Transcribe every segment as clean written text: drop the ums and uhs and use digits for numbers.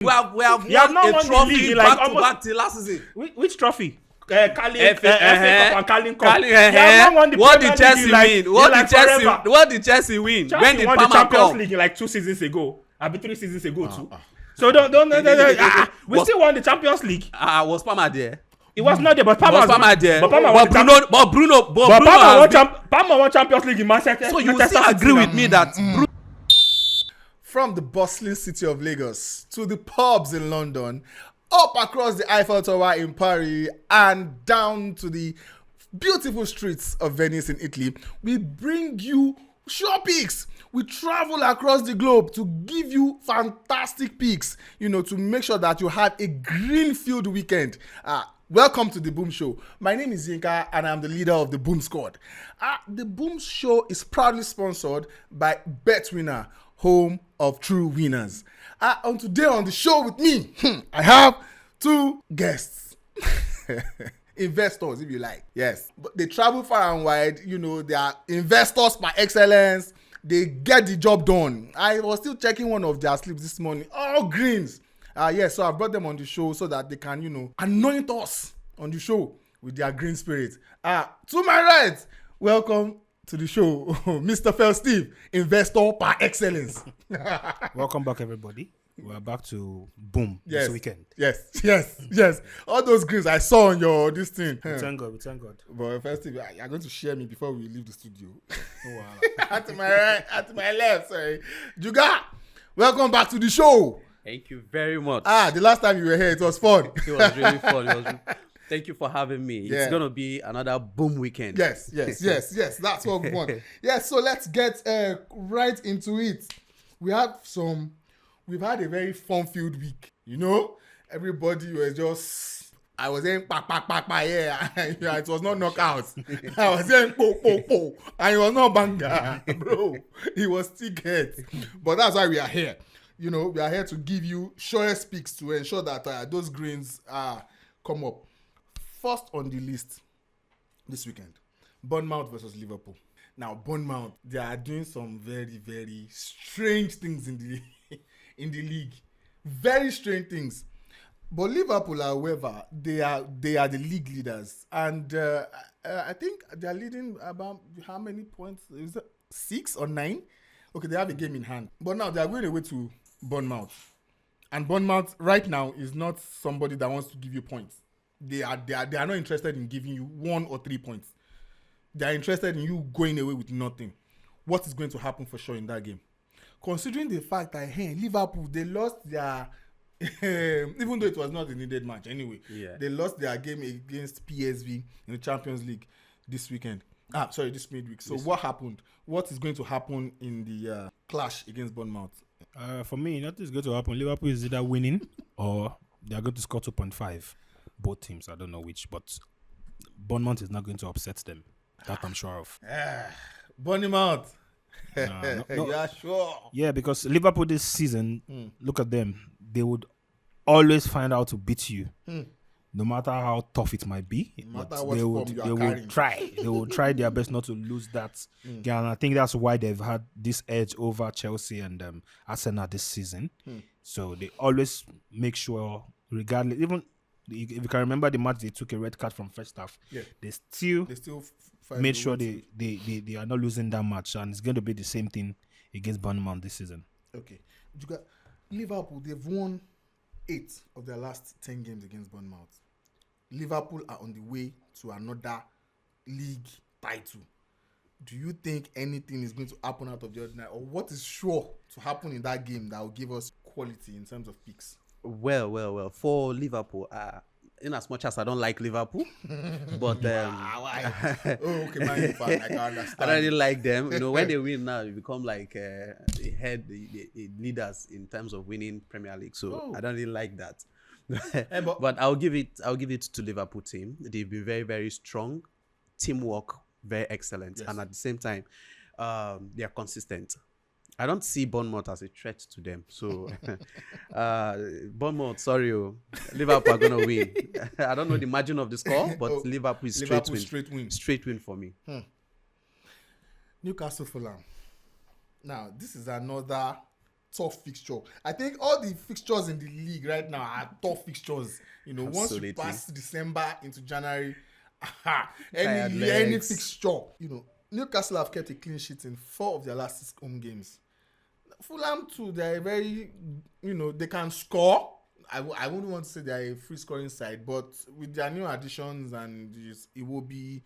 We have won a trophy back to last season. Which trophy? FA Cup and Carling Cup. What did Chelsea win? What did Chelsea win? Chelsea when did won Palmer the Champions come? League like 2 seasons ago. I'll be 3 seasons ago too. So don't. We still won the Champions League. Was Palmer there? It was not there, but Palmer was there. But Palmer won Champions League in Manchester. So you will still agree with me that from the bustling city of Lagos to the pubs in London, up across the Eiffel Tower in Paris, and down to the beautiful streets of Venice in Italy, we bring you sure picks. We travel across the globe to give you fantastic picks, to make sure that you have a green-filled weekend. Welcome to the Boom Show. My name is Yinka, and I'm the leader of the Boom Squad. The Boom Show is proudly sponsored by BetWinner, home of true winners. And today on the show with me, I have 2 guests. Investors, if you like. Yes. But they travel far and wide. They are investors by excellence. They get the job done. I was still checking one of their slips this morning. All greens. So I brought them on the show so that they can, anoint us on the show with their green spirit. To my right, welcome to the show, Mr. Fel Steve, investor par excellence. Welcome back, everybody. We're back to Boom this weekend. Yes. All those greens I saw on your this thing. We thank God. But first, you're going to share me before we leave the studio. Oh, wow. To my right, to my left, sorry. Juga, welcome back to the show. Thank you very much. The last time you were here, it was fun. It was really fun. Thank you for having me. Yeah. It's going to be another boom weekend. Yes. That's what we want. So let's get right into it. We've had a very fun-filled week. Everybody was just, I was saying, yeah. It was not knockouts. I was saying, po, and it was not banger, bro. It was ticket. But that's why we are here. We are here to give you surest picks to ensure that those greens come up. First on the list this weekend, Bournemouth versus Liverpool. Now, Bournemouth, they are doing some very, very strange things in the league. Very strange things. But Liverpool, however, they are the league leaders. And I think they are leading about how many points? Is it 6 or 9? Okay, they have a game in hand. But now they are going away to Bournemouth. And Bournemouth right now is not somebody that wants to give you points. They are not interested in giving you 1 or 3 points. They are interested in you going away with nothing. What is going to happen for sure in that game? Considering the fact that Liverpool, they lost their even though it was not a needed match anyway. Yeah. They lost their game against PSV in the Champions League this weekend. This midweek. So what happened? What is going to happen in the clash against Bournemouth? For me, nothing is going to happen. Liverpool is either winning or they are going to score 2.5. Both teams, I don't know which, but Bournemouth is not going to upset them. That I'm sure of. Bournemouth. No. You are sure? Yeah, because Liverpool this season, look at them. They would always find out to beat you, no matter how tough it might be. No matter they would try. They will try their best not to lose that game. And I think that's why they've had this edge over Chelsea and Arsenal this season. So they always make sure, regardless, even if you can remember the match they took a red card from first half, they still made sure they are not losing that match, and it's going to be the same thing against Bournemouth this season. Okay. You got Liverpool, they've won 8 of their last 10 games against Bournemouth. Liverpool are on the way to another league title. Do you think anything is going to happen out of the ordinary, or what is sure to happen in that game that will give us quality in terms of picks? Well. For Liverpool, in as much as I don't like Liverpool, but why? Okay, man, fine. I can understand. I don't really like them. When they win now, you become like the leaders in terms of winning Premier League. So I don't really like that. But I'll give it to Liverpool team. They've been very, very strong. Teamwork, very excellent, yes. And at the same time, they are consistent. I don't see Bournemouth as a threat to them. So, Bournemouth, sorry, Liverpool are going to win. I don't know the margin of the score, but Liverpool is straight win. Straight win for me. Newcastle Fulham. Now, this is another tough fixture. I think all the fixtures in the league right now are tough fixtures. Once you pass December into January, any fixture, Newcastle have kept a clean sheet in 4 of their last 6 home games. Fulham too, they're very, they can score. I wouldn't want to say they're a free scoring side, but with their new additions and it will be,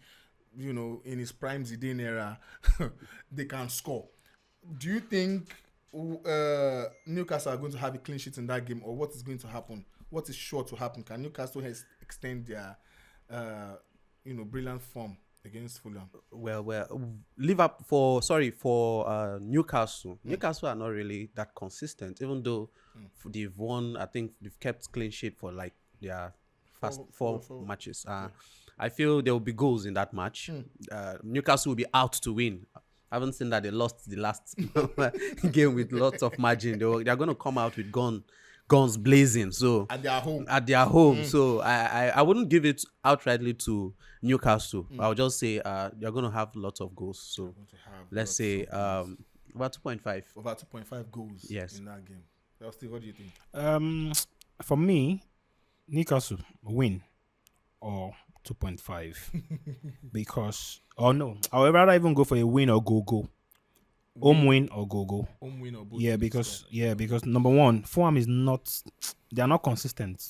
in his prime Zidane era, they can score. Do you think Newcastle are going to have a clean sheet in that game, or what is going to happen? What is sure to happen? Can Newcastle extend their, brilliant form against Fulham? Well, Newcastle. Newcastle are not really that consistent, even though they've won. I think they've kept clean sheet for like their first four matches. I feel there will be goals in that match. Newcastle will be out to win. I haven't seen that they lost the last game with lots of margin. They're going to come out with guns blazing. So at their home. So I wouldn't give it outrightly to Newcastle. I'll just say they're going to have lots of goals. So let's say about 2.5. Over 2.5 goals. Yes. In that game. Steve, what do you think? For me, Newcastle win or 2.5 because I would rather even go for a win or go. Home win or go. Home win or both. Because number one, Fulham is not. They are not consistent.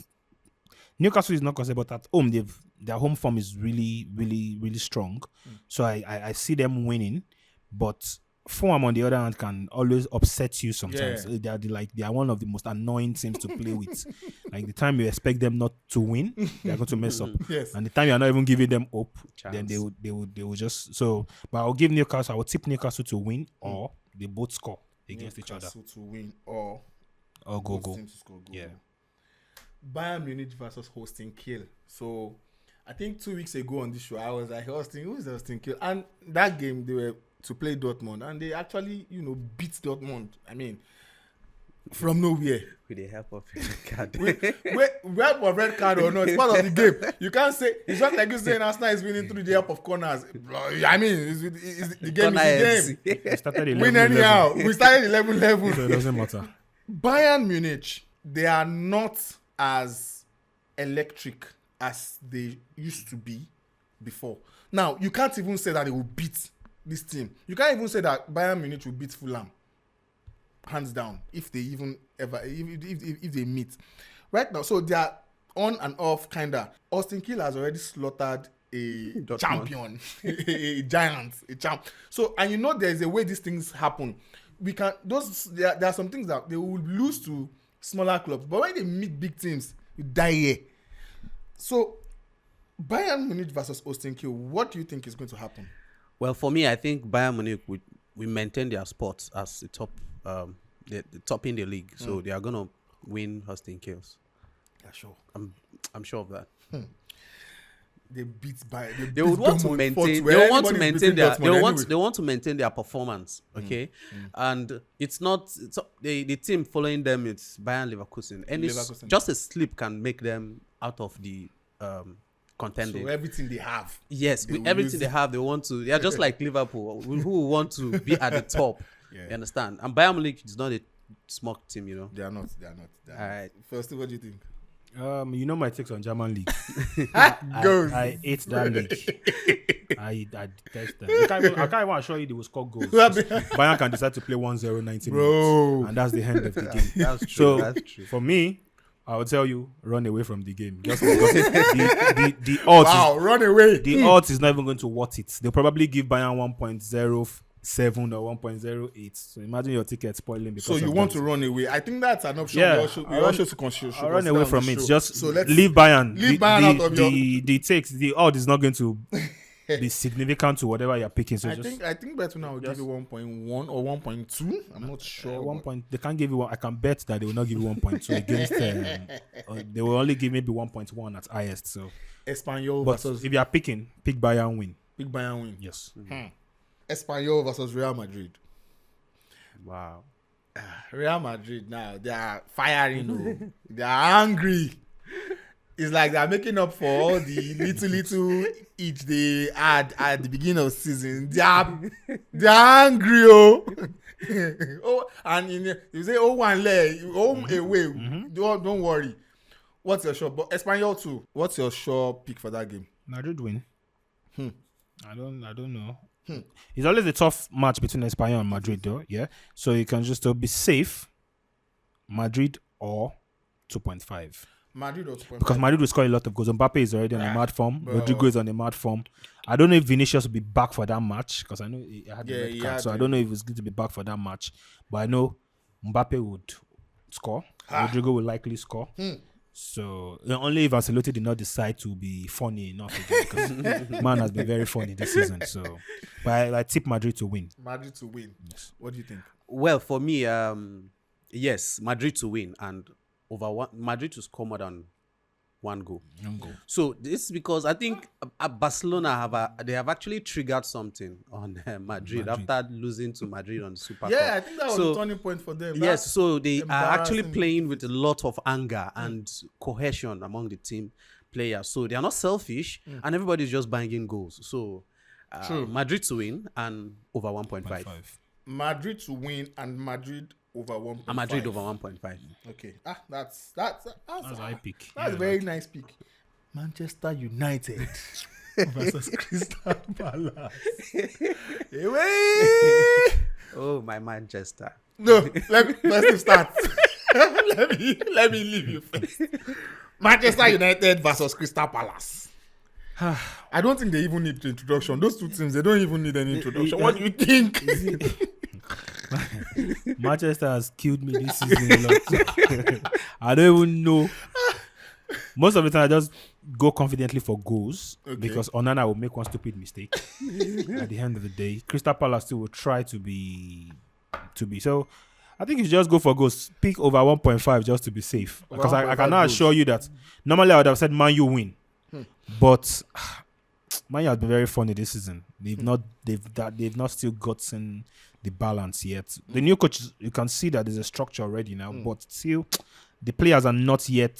Newcastle is not consistent, but at home their home form is really, really, really strong. So I see them winning, but Fulham on the other hand can always upset you sometimes. Yeah. They are one of the most annoying teams to play with. Like the time you expect them not to win, they are going to mess up. Yes. And the time you are not even giving them hope, then they will just so. But I'll give Newcastle. I will tip Newcastle to win or they both score against each other. Newcastle to win or go. Teams to score goal. Yeah. Bayern Munich versus Holstein Kiel. So I think 2 weeks ago on this show, I was like, who's Holstein Kiel? And that game they were to play Dortmund, and they actually, beat Dortmund. I mean, from nowhere. With the help of a red card. Help of red card or not, it's part of the game. You can't say, it's not like you saying Arsenal is winning through the help of corners. I mean, the game is the game. We started win anyhow. We started 11 levels. So it doesn't matter. Bayern Munich, they are not as electric as they used to be before. Now, you can't even say that they will beat this team. You can't even say that Bayern Munich will beat Fulham, hands down, if they even ever, if they meet. Right now, so they are on and off, kinda. Holstein Kiel has already slaughtered a champion, a giant, a champ. So, and there's a way these things happen. There are some things that they will lose to smaller clubs, but when they meet big teams, you die here. So, Bayern Munich versus Holstein Kiel, what do you think is going to happen? Well, for me, I think Bayern Munich will maintain their spot as the top, the top in the league. So they are going to win Holstein Kiel. Yeah, sure. I'm sure of that. They beat Bayern. They would want to maintain. They want to maintain their. They want to maintain their performance. Okay, and it's not. The team following them. It's Bayern Leverkusen. Just a slip can make them out of the contending. So everything they have. Yes, with everything they have, they want to. They are just like Liverpool, who want to be at the top. Yeah. You understand? And Bayern Munich is not a small team, They are not. All right. First, what do you think? My takes on German league. I hate that league. I detest them. I can't even assure you they will score goals. Bayern can decide to play 1-0 90 minutes, and that's the end of the game. That's true. That's true. For me, I will tell you, run away from the game. Just because the odds. Wow, run away. The odds is not even going to worth it. They'll probably give Bayern 1.07 or 1.08. So imagine your ticket spoiling because. So you want to run away? I think that's an option. Yeah, you also to consider. I'll run away from it. Just leave Bayern. Leave Bayern out of your. The odds is not going to be significant to whatever you're picking. So I think BetWinner will give you 1.1 or 1.2. I'm not sure. 1 point. They can't give you one. I can bet that they will not give you 1.2 against. They will only give maybe 1.1 at highest. So Espanyol versus. If you are picking, pick Bayern win. Pick Bayern win. Yes. Espanyol versus Real Madrid. Wow. Real Madrid now, they are firing. They are angry. It's like they're making up for all the little each they had at the beginning of the season. They are angry, And you say 0-1 home away. Don't worry. What's your sure? But Espanyol too. What's your sure pick for that game? Madrid win. I don't know. It's always a tough match between Espanyol and Madrid, though. Yeah, so you can just be safe. Madrid or 2.5. Madrid or 2.5. Because Madrid will score a lot of goals. Mbappe is already on a mad form. Rodrigo is on a mad form. I don't know if Vinicius will be back for that match because I know he had the red card. So I don't know if he's going to be back for that match. But I know Mbappe would score. Rodrigo will likely score. So only if Ancelotti did not decide to be funny enough again, because man has been very funny this season. So, but I tip Madrid to win. Madrid to win. Yes. What do you think? Well, for me, yes, Madrid to win and Madrid to score more than one goal. So this is because I think Barcelona have actually triggered something on Madrid after losing to Madrid on the Super Cup. Yeah, I think that was a turning point for them. Yes, so they are actually playing with a lot of anger and cohesion among the team players. So they are not selfish and everybody's just banging goals. So Madrid to win and over 1.5. Madrid to win and Madrid over 1.5. And Madrid over 1.5. Okay. That's high pick. That's a very nice pick. Manchester United versus Crystal Palace. Oh, my Manchester. No, let me start. let me leave you first. Manchester United versus Crystal Palace. I don't think they even need introduction. Those two teams, they don't even need any introduction. What do you think? Manchester has killed me this season a lot. I don't even know. Most of the time, I just go confidently for goals because Onana will make one stupid mistake. At the end of the day, Crystal Palace still will try to be. So, I think you just go for goals. Pick over 1.5 just to be safe. Because I cannot assure you that normally I would have said Man U win. But Man U has been very funny this season. They've not still gotten the balance yet. The new coach, you can see that there's a structure already now, but still the players are not yet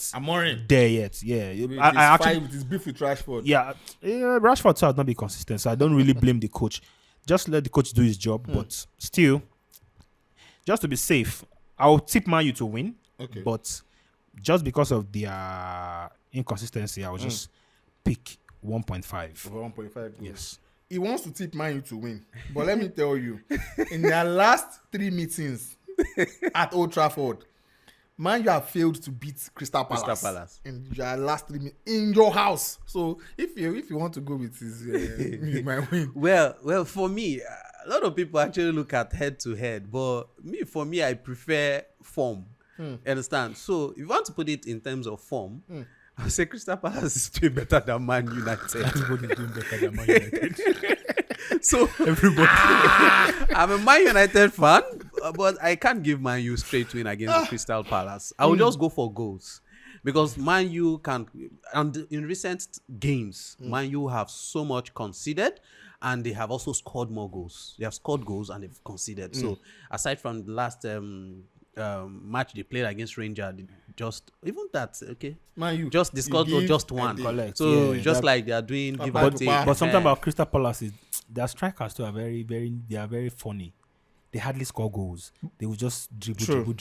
there yet. Yeah, I actually with his beef with Rashford. Yeah, Rashford has not been consistent, so I don't really blame the coach. Just let the coach do his job, but still, just to be safe, I'll tip Man U to win. Okay, but just because of their inconsistency, I will just pick 1.5. Over 1.5 goals. Yes. He wants to tip Man U to win. But let me tell you, in their last 3 meetings at Old Trafford, Man U have failed to beat Crystal Palace. In their last 3 meetings in your house. So if you want to go with his my win. Well, for me, a lot of people actually look at head to head, but for me, I prefer form. Understand? So if you want to put it in terms of form, I'll say Crystal Palace is doing better than Man United. Everybody's doing better than Man United. So everybody. I'm a Man United fan, but I can't give Man U straight win against Crystal Palace. I will just go for goals. Because Man U can, and in recent games, Man U have so much conceded, and they have also scored more goals. They have scored goals and they've conceded. So aside from the last match they played against Rangers, Man U just discussed just one. So just like they are doing give and take. But something about Crystal Palace is their strikers too are very funny. They hardly score goals. They will just dribble.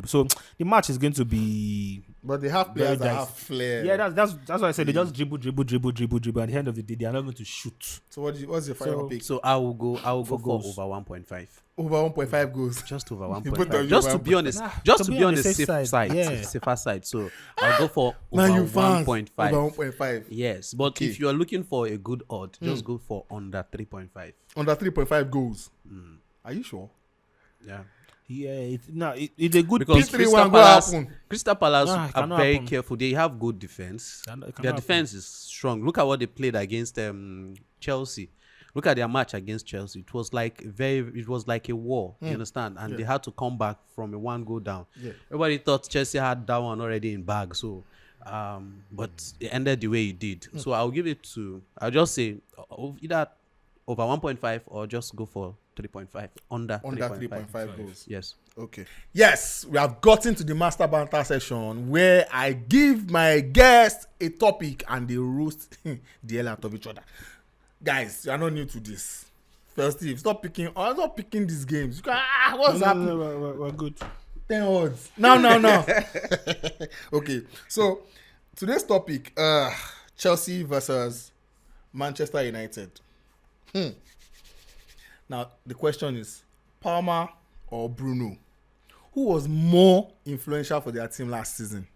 So the match is going to be. But they have players that have flair. Yeah, that's why I said they just dribble. At the end of the day, they are not going to shoot. So what's your final pick? So I will go for over 1.5. Over 1.5 goals. Just over 1.5. Just to be honest. Just to be on the safe side. Yeah. Safer side. So I'll go for over 1.5. Over 1.5. Yes, but if you are looking for a good odd, just go for under 3.5. Under 3.5 goals. Are you sure? Yeah. Yeah, it's a good because Crystal Palace are very careful. They have good defense. Their defense is strong. Look at what they played against Chelsea. Look at their match against Chelsea. It was like a war. You understand? And they had to come back from a 1-goal down. Yeah. Everybody thought Chelsea had that one already in bag. So, but it ended the way it did. So I'll just say either over 1.5 or just go for 3.5 under 3.5 goals. Yes. Okay. Yes, we have gotten to the master banter session where I give my guests a topic and they roast the hell out of each other. Guys, you are not new to this. Steve, stop picking. I'm not picking these games. You can, what's happening? No, we're good. 10 odds. No. Okay, so today's topic: Chelsea versus Manchester United. Now the question is: Palmer or Bruno? Who was more influential for their team last season?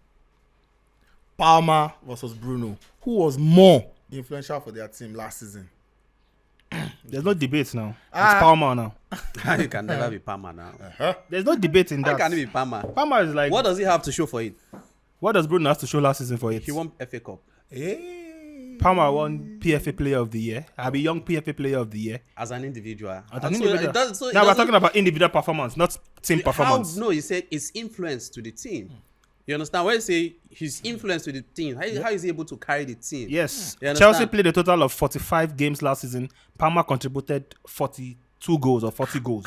Palmer versus Bruno. Who was more influential for their team last season? There's no debate now. It's Palmer now. It can never be Palmer now. There's no debate in that. How can it be Palmer? Palmer is like... What does he have to show for it? What does Bruno have to show last season for it? He won FA Cup. Palmer won PFA Player of the Year. I'll be young PFA Player of the Year. As an individual. Now we're talking about individual performance, not team performance. No, he said it's influence to the team. You understand? When you say his influence to the team, how is he able to carry the team? Yes. Chelsea played a total of 45 games last season. Palmer contributed 42 goals or 40 goals.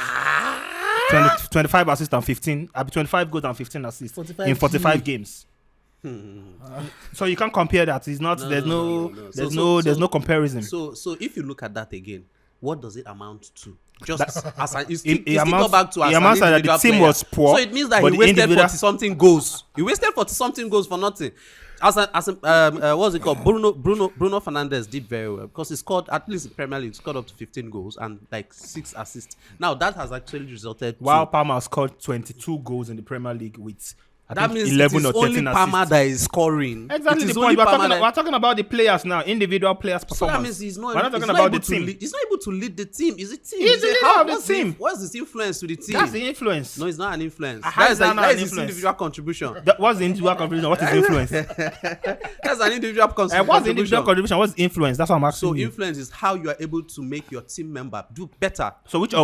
25 assists and 15. 25 goals and 15 assists in 45 games. So you can't compare that. It's not. There's no comparison. So if you look at that again, what does it amount to? Just as an amounts that the team was poor. So it means that he wasted 40-something goals. He wasted 40-something goals for nothing. What's it called? Bruno Fernandes did very well because he scored, at least in Premier League, scored up to 15 goals and like 6 assists. Now that has actually resulted. While Palmer scored 22 goals in the Premier League with. That means 11 or 13 only Palmer that is scoring. Exactly the point. We're talking about the players now, individual players' performance. So that means we're not talking about the team. He's not able to lead the team. Is it team? He's the leader of the team. What's his influence to the team? That's the influence. No, it's not an influence. That is his individual contribution. What's the individual contribution? What is influence? That's an individual contribution. What's the individual contribution? What's influence? That's what I'm asking. So influence is how you are able to make your team member do better. So which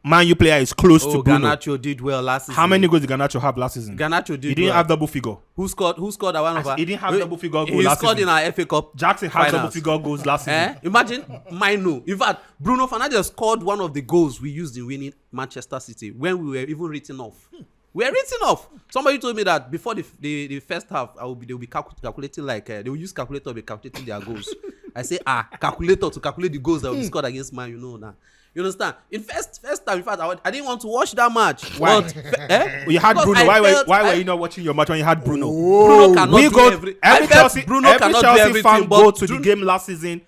Man U player is close to Bruno? Garnacho did well last season. How many goals did Garnacho have last season? Garnacho did. He didn't have double figure. Who scored at one of our? He didn't have double figure goals last season. He scored in our FA Cup. Jackson had double figure goals last season. Imagine Mino. In fact, Bruno Fernandes scored one of the goals we used in winning Manchester City when we were even written off. We were written off. Somebody told me that before the first half, they'll be calculating they will use calculator to be calculating their goals. I say calculator to calculate the goals that will be scored against Man. You know now. You understand? In first time, in fact, I didn't want to watch that match. Why? You had Bruno. Why were you not watching your match when you had Bruno? Bruno cannot do everything. Every Chelsea fan go to the game last season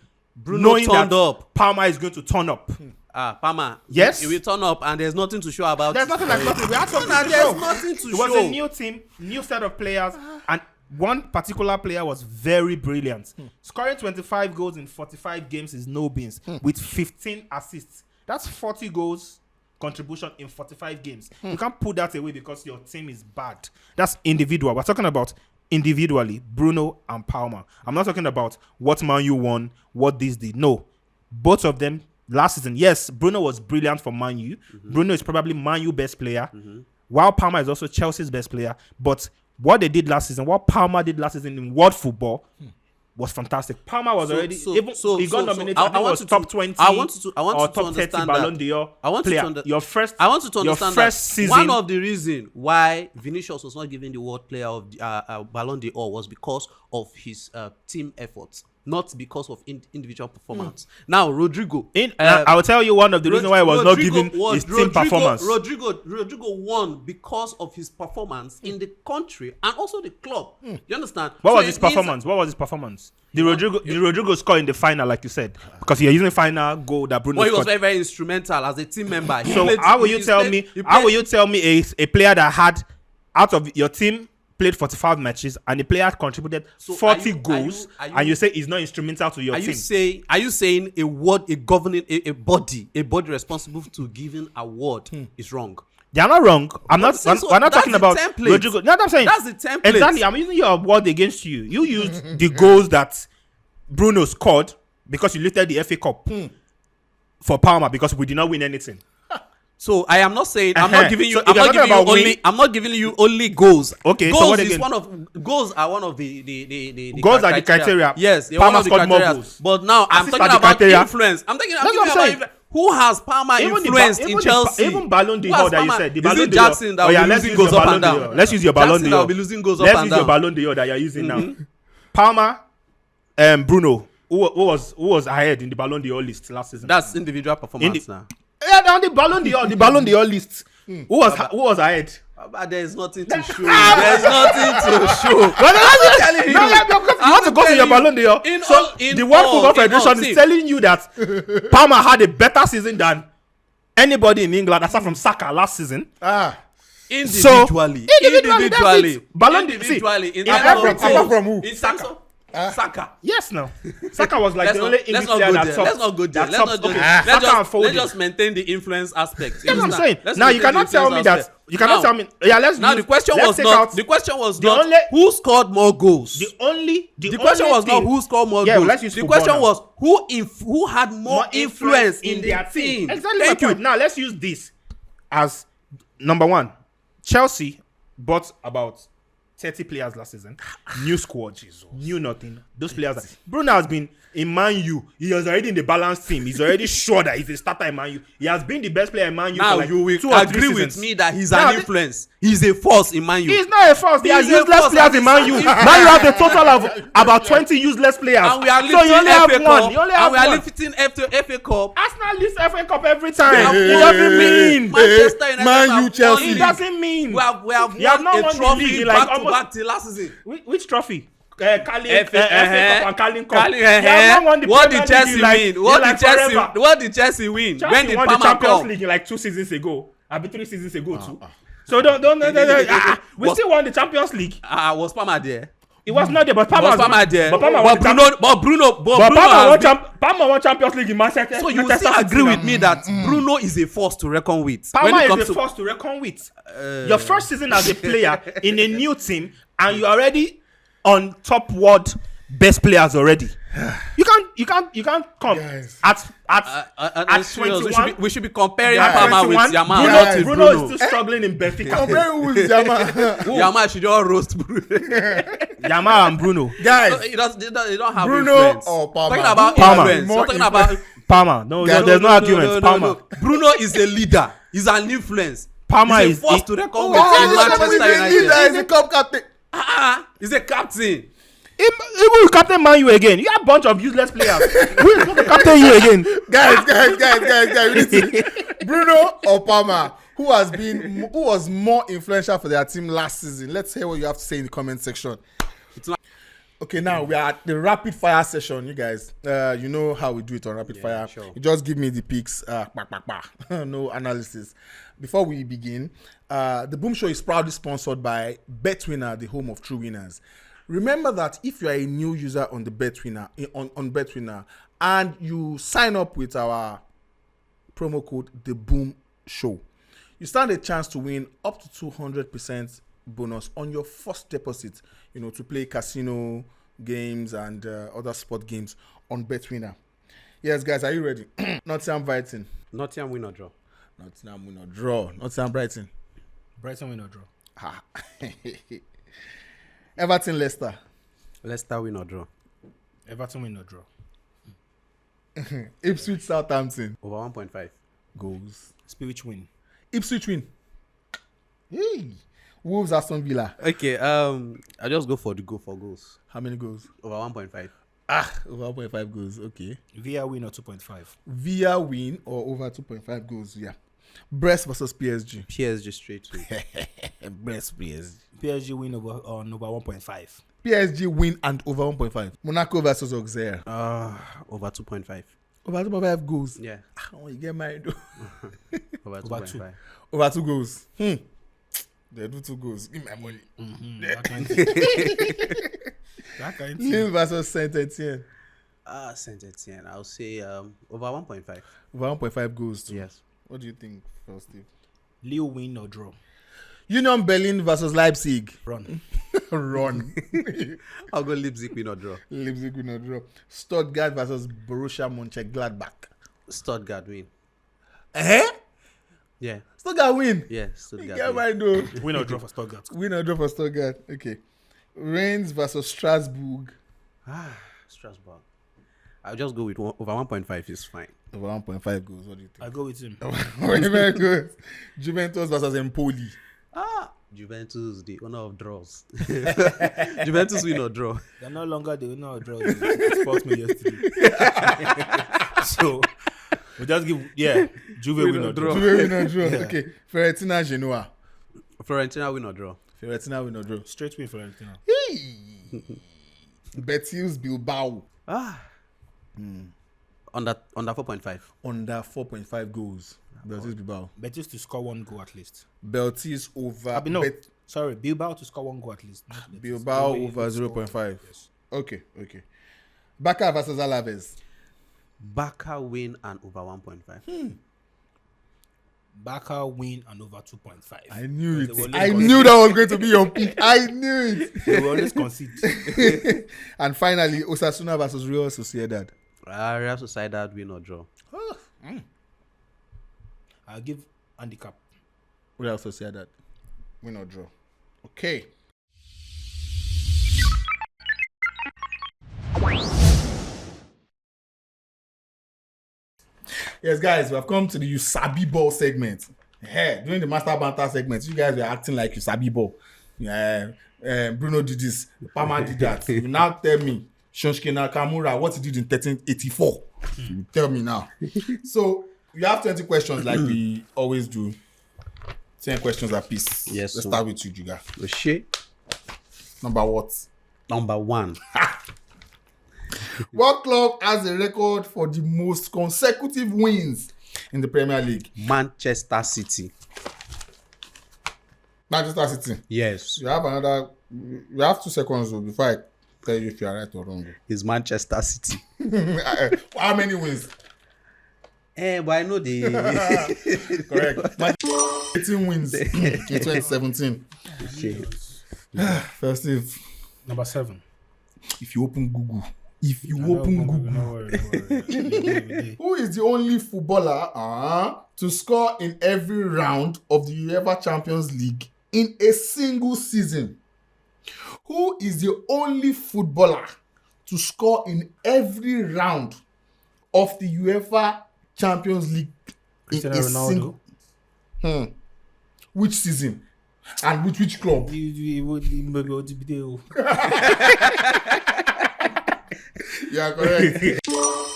knowing that Palmer is going to turn up. Palmer. Yes. He will turn up and there's nothing to show about it. There's nothing. We had something to show. There's nothing to show. It was a new team, new set of players, and one particular player was very brilliant. Scoring 25 goals in 45 games is no beans with 15 assists. That's 40 goals contribution in 45 games. You can't put that away because your team is bad. That's individual. We're talking about individually, Bruno and Palmer. I'm not talking about what Man U won, what this did. No. Both of them last season. Yes, Bruno was brilliant for Man U. Bruno is probably Man U best player. While Palmer is also Chelsea's best player. But what they did last season, what Palmer did last season in world football was fantastic. Palmer was he got nominated. I want top 20 or top 30 Ballon d'Or player. Your first season. One of the reasons why Vinicius was not given the world player of Ballon d'Or was because of his team efforts, not because of individual performance. Now, Rodrigo. I will tell you one of the reasons why he was not given his team performance. Rodrigo won because of his performance in the country and also the club. You understand? What was his performance? The Rodrigo score in the final, like you said, because you're using final goal that Bruno scored. He was very, very instrumental as a team member. So how will you tell me a player that had out of your team played 45 matches and the player contributed 40 goals and you say he's not instrumental to your team? Are you saying a body responsible to giving award is wrong? They are not wrong. We're not talking about Rodrigo. No, I'm saying that's the template. Exactly. I'm using your word against you. You used the goals that Bruno scored because you lifted the FA Cup for Palmer because we did not win anything. So I am not saying I'm not giving you only goals. Okay, goals so what is again? goals are one of the goals are the criteria. Yes, Palmer scored more goals. But now I'm talking about influence. I'm talking about who has Palmer influenced in Chelsea? Even Ballon d'Or that you said. The Ballon d'Or. Jackson that will be losing goals up and down. Let's use your Ballon d'Or. Jackson that will be losing goals up and down. Let's use your Ballon d'Or that you're using now. Palmer, Bruno. who was ahead in the Ballon d'Or list last season? That's individual performance now. Yeah, on the Ballon d'Or list. Who was ahead? But there's nothing to show. There's nothing to show. You want to go to your Ballon d'Or. The World Football Federation is telling you that Palmer had a better season than anybody in England aside from Saka last season. Individually. Ballon d'Or. Apart from who? In Saka. Yes, no. Saka was like the only English player that top. Let's not go there. Let's just maintain the influence aspect. That's what I'm saying. Now you cannot tell me that. You cannot tell me. Yeah, the question was not who scored more goals. The question was not who scored more goals. The question was who had more influence in their team. Exactly. Thank you. Now let's use this as number one. Chelsea bought about 30 players last season. New squad, Jesus. New nothing. Those players. Bruno has been in Man U. He was already in the balanced team. He's already sure that he's a starter in Man U. He has been the best player in Man U. Now for like you will 2 or 3 agree seasons. with me that he's an influence. He's a force in Man U. He's not a force. They are useless players in Man U. Man U have a total of about 20 useless players. And we are lifting so you only have FA one. Cup. You only have and we are one. lifting FA Cup. Arsenal lifts FA Cup every time. It doesn't mean. Manchester United Man U, Chelsea. It doesn't mean. We have You have won not a won the trophy league, like back to almost- back till last season. Which trophy? FA Cup and Carling Cup. What did Chelsea win? What did Chelsea win? Chelsea When did won the Palmer Champions come? League in like 2 seasons ago. I mean 3 seasons ago too. So don't. We still won the Champions League. Was Palmer there? It was not there, but Palmer Was Palmer there? But Palmer won Champions League in Manchester. So you will still agree with me that Bruno is a force to reckon with. Palmer is a force to reckon with. Your first season as a player in a new team, and you're already on top world best players already. You can't come Guys. at 21. We should be comparing Guys. Palmer with 21. Yamal. Bruno Bruno is still struggling in Benfica. Comparing who is Yama? Yamal should just roast Bruno. Yamal and Bruno. Guys, They don't have Bruno influence. or Palmer? Talking about Palmer. influence. More Talking about Palmer. No, there's no argument. Palmer. Bruno is a leader. He's an influence. Palmer He's is a force to reckon with Oh, in Manchester United. he's a cup captain. He's a captain. Even with Captain Man U again. You have a bunch of useless players. Who is going to captain you again? Guys. We need to- Bruno or Palmer, who was more influential for their team last season? Let's hear what you have to say in the comment section. Okay, now we are at the rapid fire session, you guys. You know how we do it on rapid fire. Sure. You just give me the picks. No analysis. Before we begin, the Boom Show is proudly sponsored by BetWinner, the home of true winners. Remember that if you are a new user on the BetWinner on BetWinner and you sign up with our promo code The Boom Show, you stand a chance to win up to 200% bonus on your first deposit. You know, to play casino games and other sport games on BetWinner. Yes, guys, are you ready? Nottingham Brighton. Nottingham win or draw. Nottingham win or draw. Nottingham Brighton. Brighton win or draw. Everton Leicester. Leicester win or draw. Everton win or draw. Ipswich Southampton. Over 1.5 goals. Ipswich win. Ipswich win. Hey. Wolves Aston Villa. Okay, I just go for the goal for goals. How many goals? Over 1.5. Over 1.5 goals. Okay. Villa win or 2.5. Villa win or over 2.5 goals. Yeah. Brest versus PSG. PSG straight win. Brest PSG. PSG win over 1.5. PSG win and over 1.5. Monaco versus Auxerre. Over 2.5. Over 2.5 goals. Yeah. Oh, you get married though. Over 2.5. Over 2 goals. They do 2 goals. Give me my money. Lille versus Saint Etienne. Saint Etienne. I'll say over 1.5. Over 1.5 goals too. Yes. What do you think, first Steve? Lille win or draw. Union Berlin versus Leipzig. Run. Run. I'll go Leipzig win or draw. Leipzig win or draw. Stuttgart versus Borussia Mönchengladbach. Stuttgart win. Yeah. Stuttgart win. Yeah, Stuttgart Yeah, win. mind though. Win or draw for Stuttgart. Win or draw for Stuttgart. Okay. Reims versus Strasbourg. Strasbourg. I'll just go with over 1.5 is fine. Over 1.5 goals. What do you think? I go with him. Very good. Juventus versus Empoli. Juventus, the owner of draws. Juventus win or draw. They're no longer the owner of draws. Sports me yesterday. So we just give Juve win or draw. Juve win or draw. Yeah. Okay. Fiorentina, Genoa. Fiorentina win or draw. Fiorentina win or draw. Straight win for Fiorentina. Betis, Bilbao. Under 4.5. Under 4.5 goals. Betis, Bilbao. Betis to score 1 goal at least. Betis over. Sorry, Bilbao to score 1 goal at least. Not Betis. Bilbao over 0.5. Yes. Okay. Barca versus Alaves. Barca win and over 1.5. Barca win and over 2.5. I knew Because it. they will I always knew that was going to be your pick. I knew it. They will always concede. And finally, Osasuna versus Real Sociedad. Real Sociedad win or draw. I'll give handicap. Real Sociedad. Win or draw. Okay. Yes, guys, we have come to the You Sabi Ball segment. During the Master Banter segment, you guys were acting like You Sabi Ball. Bruno did this, Palmer did that. You now tell me, Shunsuke Nakamura, what he did in 1384. You tell me now. So, we have 20 questions like we always do. 10 questions apiece. Yes. Let's start with you, Juga. Shit. Number what? Number 1. What club has a record for the most consecutive wins in the Premier League? Manchester City. Manchester City. Yes. You have 2 seconds before I tell you if you are right or wrong. It's Manchester City. How many wins? But I know the... Correct. 18 wins in 2017. Okay. First, Number 7. if you open Google. No worry. Who is the only footballer to score in every round of the UEFA Champions League in a single season? Who is the only footballer to score in every round of the UEFA Champions League Cristiano in a Ronaldo. single? Which season? And with which club? Yeah, correct.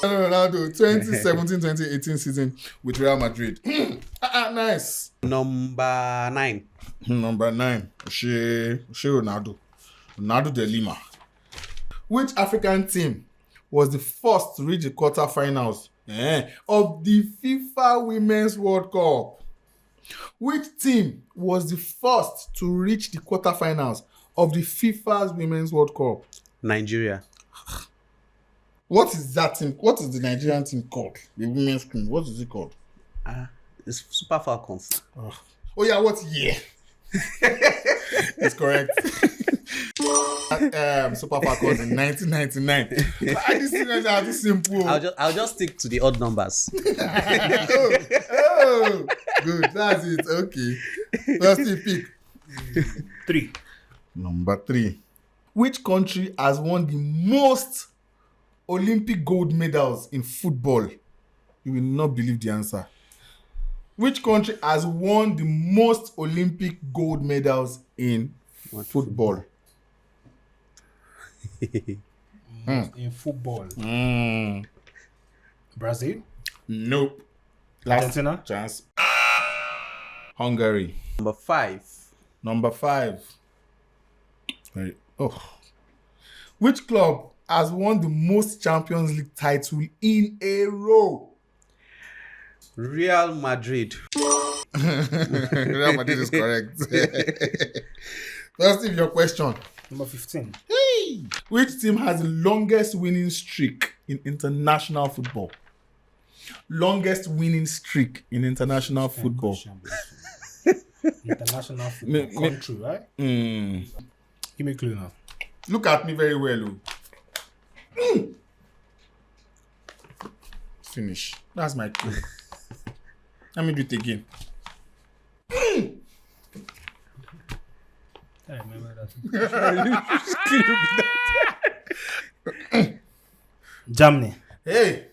Ronaldo, 2017-2018 season with Real Madrid. Nice. Number 9. Number 9. Ronaldo. Ronaldo de Lima. Which African team was the first to reach the quarterfinals of the FIFA Women's World Cup? Which team was the first to reach the quarterfinals of the FIFA's Women's World Cup? Nigeria. What is that team? What is the Nigerian team called? The women's team. What is it called? It's Super Falcons. Oh yeah, what year? It's correct. Super Falcons in 1999. These things are too simple. I'll just stick to the odd numbers. oh, good. That's it. Okay. First pick. 3. Number 3. Which country has won the most Olympic gold medals in football? You will not believe the answer. Which country has won the most Olympic gold medals in football? In football. Brazil? Nope. Last Argentina? chance. Hungary. Number 5. Number 5. Right. Oh. Which club has won the most Champions League title in a row? Real Madrid. Real Madrid is correct. First, your question. Number 15. Hey! Which team has the longest winning streak in international football? Longest winning streak in international football. International football country, right? Give me a clue now. Look at me very well. Finish. That's my clue. Let me do it again. I remember that. Germany. Hey!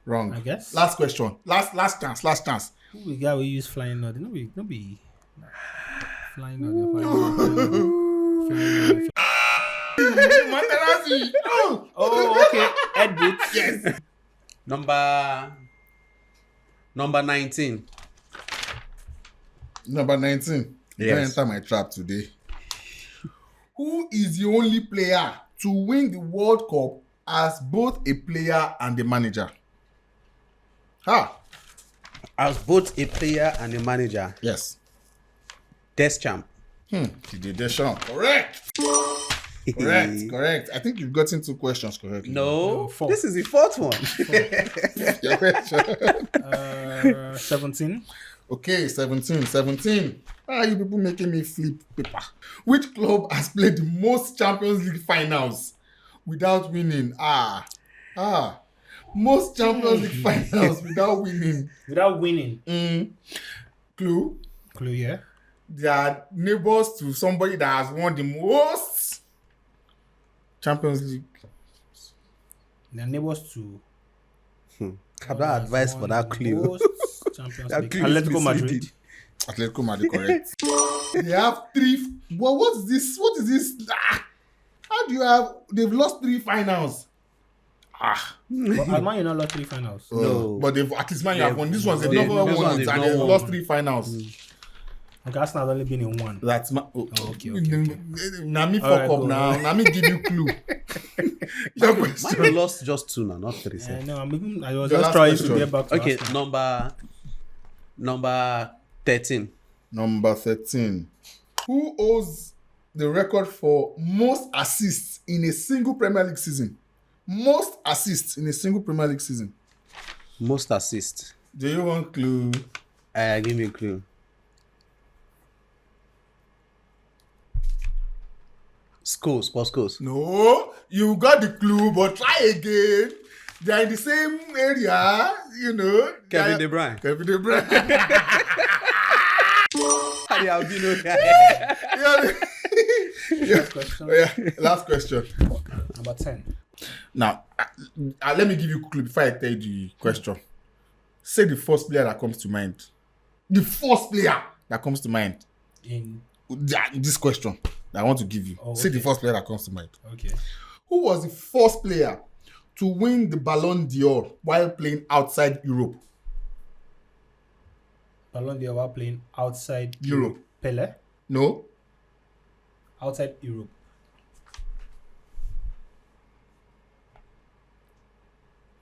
Wrong. I guess. Last question. Last chance. Who we got we use flying now? No be flying out. They're flying. Materazzi. Oh, okay. Ed Boots. Yes. Number 19. Number 19. Yes. Don't enter my trap today. Who is the only player to win the World Cup as both a player and a manager? As both a player and a manager. Yes. Deschamps. Didier Deschamps. Correct. Correct. I think you've gotten 2 questions correctly. No, this is the 4th one. Your question. 17. Okay, 17. You people making me flip paper. Which club has played the most Champions League finals without winning? Most Champions League finals without winning. Without winning. Clue, Yeah. they are neighbors to somebody that has won the most Champions League. They're neighbors to. Have that advice for that clue. Champions That League. clue is Atletico Madrid. misleading. Atletico Madrid, correct. They have 3. Well, what's this? What is this? How do you have? They've lost 3 finals. But Man United lost 3 finals. No. But they've at least Man you have won. This one's they've They've- never this won one it, they've and not they've won. lost 3 finals. And Arsenal has only been in 1. That's my. Okay. Now me fuck Alright, up go now. on. Now me give you clue. Your question. Man lost just 2 now, not 3. No, I was The just last trying question. to get back to Okay, Arsenal. number 13. Number 13. Who owes the record for most assists in a single Premier League season? Most assists in a single Premier League season. Most assist. Do you want clue? Give me a clue. Sports schools. No, you got the clue, but try again. They are in the same area, you know. Kevin De Bruyne. Kevin De Bruyne. How do you have been okay? Last question. Last question. Number 10. Now, let me give you a clue before I tell you the question. Say the first player that comes to mind. The first player that comes to mind. In This question that I want to give you. Oh, Say the okay. first player that comes to mind. Okay. Who was the first player to win the Ballon d'Or while playing outside Europe? Ballon d'Or while playing outside Europe. Pele? No? Outside Europe.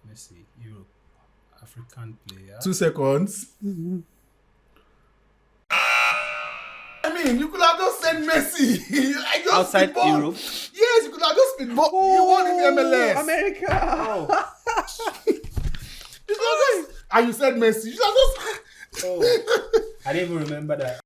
Let's see. Europe. African player. 2 seconds. I mean, you could have just said Messi. I just Outside spitball. Europe. Yes, you could have just been. You won in the MLS. America. You could have just, and you said Messi. You should have just. Oh, I didn't even remember that.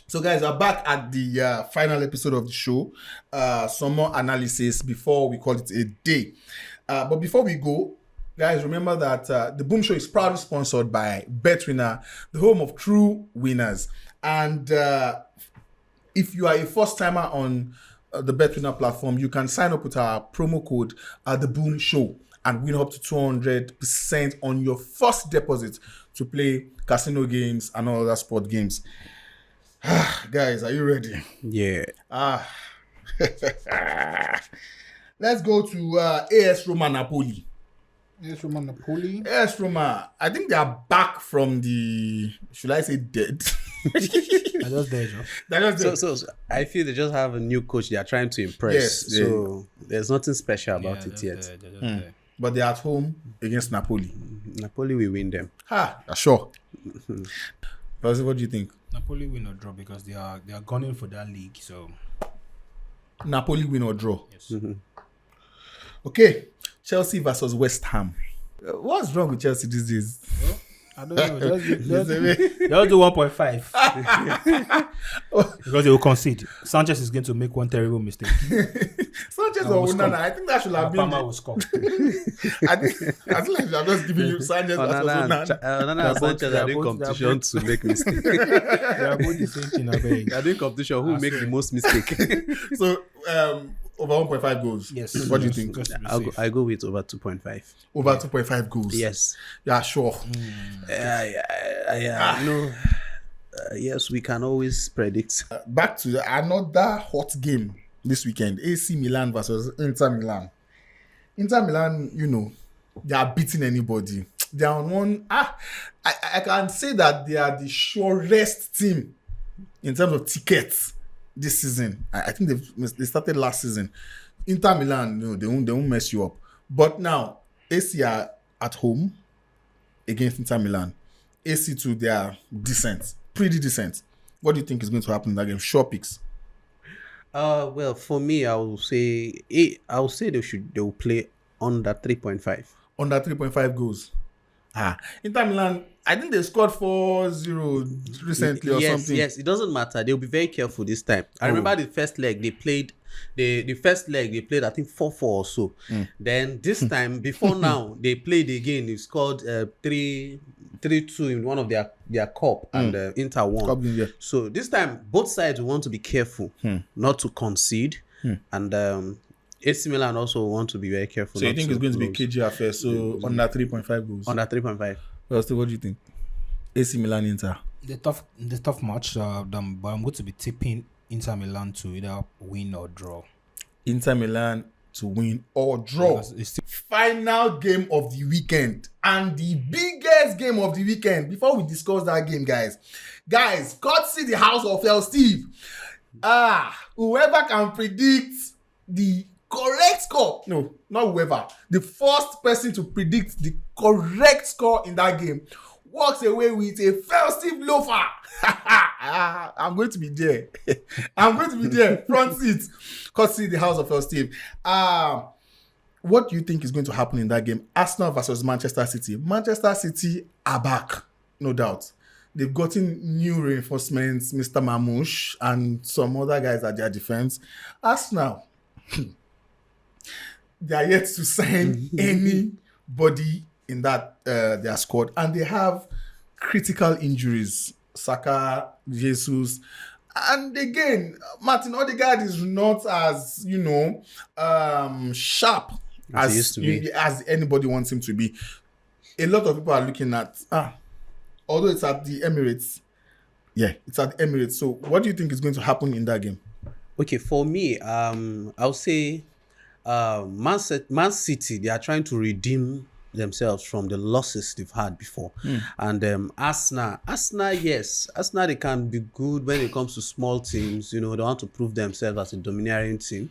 So, guys, we're back at the final episode of the show. Some more analysis before we call it a day. But before we go, guys, remember that the Boom Show is proudly sponsored by BetWinner, the home of true winners. And if you are a first timer on the BetWinner platform, you can sign up with our promo code The Boom Show and win up to 200% on your first deposit to play casino games and all other sport games. Guys, are you ready? Yeah. Let's go to AS Roma Napoli. Yes, Roman Napoli. AS Roma, I think they are back from the, should I say dead? I just there, Joe. They're just dead. So I feel they just have a new coach they are trying to impress. Yes, so there's nothing special about it yet. But they're at home against Napoli. Napoli will win them. Sure. Percy, what do you think? Napoli win or draw because they are gunning for that league. So Napoli win or draw? yes. Okay. Chelsea versus West Ham. What's wrong with Chelsea these days? Well, I don't know. Just do 1.5 because they will concede. Sanchez is going to make one terrible mistake. Sanchez or Onana, I think that should have been. Palmer will score. I think I'm just giving you Sanchez versus Onana. Onana and Sanchez are doing competition to make mistakes. They are both the same thing. I beg. They are doing competition who make the most mistake. So, over 1.5 goals. Yes. What do you think? I go with over 2.5. Over 2.5 goals. Yes. Yeah, sure. Yes, we can always predict. Back to another hot game this weekend. AC Milan versus Inter Milan. Inter Milan, they are beating anybody. They are on one. I can say that they are the surest team in terms of tickets this season. I think they started last season. Inter Milan, they won't mess you up. But now AC are at home against Inter Milan. AC too, they are decent, pretty decent. What do you think is going to happen in that game? Sure picks. Well, for me, I will say they will play under 3.5. Under 3.5 goals. Inter Milan, I think they scored 4-0 recently or something. Yes, it doesn't matter. They'll be very careful this time. I remember the first leg they played. The first leg they played, I think 4-4 or so. Then this time, before now, they played again. They scored 3-2 in one of their cup, and Inter won. So this time, both sides want to be careful not to concede, and AC Milan also want to be very careful. So you think it's going to be KG affair? So under 3.5 goals. Under 3.5. Well, still, what do you think? AC Milan Inter. The tough match. But I'm going to be tipping Inter Milan to either win or draw. Inter Milan to win or draw. Final game of the weekend and the biggest game of the weekend. Before we discuss that game, guys, courtesy the house of El Steve. Whoever can predict the correct score, no, not whoever, the first person to predict the correct score in that game walks away with a festive loafer. I'm going to be there. Front seat. Courtesy the house of El Steve. What do you think is going to happen in that game? Arsenal versus Manchester City. Manchester City are back, no doubt. They've gotten new reinforcements, Mr. Mamouche and some other guys at their defense. Arsenal, they are yet to sign anybody in that their squad, and they have critical injuries. Saka, Jesus, and again, Martin Odegaard is not as sharp as anybody wants him to be. A lot of people are looking at although it's at the Emirates. Yeah, it's at the Emirates. So what do you think is going to happen in that game? Okay, for me, I'll say Man City, they are trying to redeem themselves from the losses they've had before. And Arsenal, yes, Arsenal, they can be good when it comes to small teams. They want to prove themselves as a domineering team.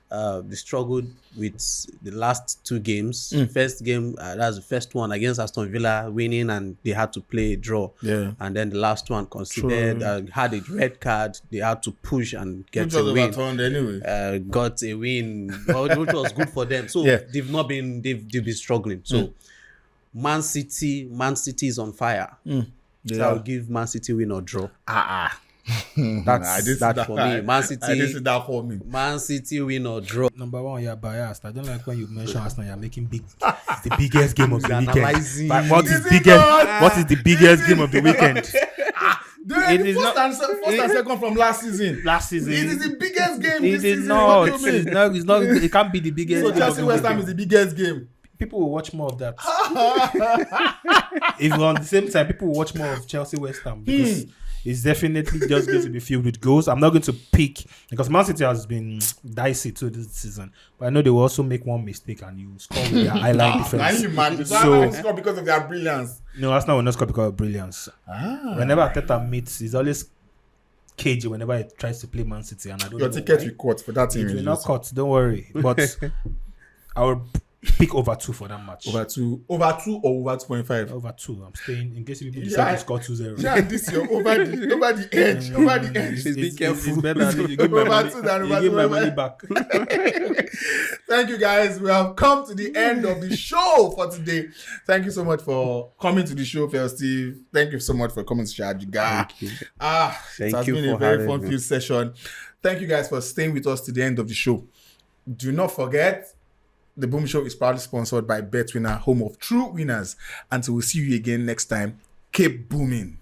They struggled with the last two games. First game, that's the first one against Aston Villa, winning, and they had to play a draw. Yeah. And then the last one considered had a red card. They had to push and get a win. Anyway. Got a win, which was good for them. So they've been struggling. So Man City is on fire. So I'll give Man City win or draw. That's that for me. Man City. Man City win or draw. Number one, you're biased. I don't like when you mention Arsenal. You're making it's the biggest game of the weekend. But what is the biggest game of the weekend? It is first and second from last season. It is the biggest game this season. It's not. It can't be the biggest. So Chelsea West Ham is the biggest game. People will watch more of that. If on the same time, people will watch more of Chelsea West Ham because it's definitely just going to be filled with goals. I'm not going to pick because Man City has been dicey too this season, but I know they will also make one mistake and you score with their highline defense. So score because of their brilliance. No, Arsenal will not score because of brilliance. Whenever Arteta meets, he's always cagey whenever he tries to play Man City, and I don't. Your ticket will cut for that team. It will not cut. Don't worry. But I will pick over 2 for that match. Over 2 or over 2.5? Over 2. I'm staying in case people decide to score 2-0. Yeah, this year over the edge. Over the edge. Be careful. It's better than you give my money back. Thank you guys. We have come to the end of the show for today. Thank you so much for coming to the show, Phil Steve. Thank you so much for coming to Shajiga. It has been a very fun-filled session. Thank you guys for staying with us to the end of the show. Do not forget, The Boom Show is proudly sponsored by BetWinner, home of true winners. Until we see you again next time, keep booming.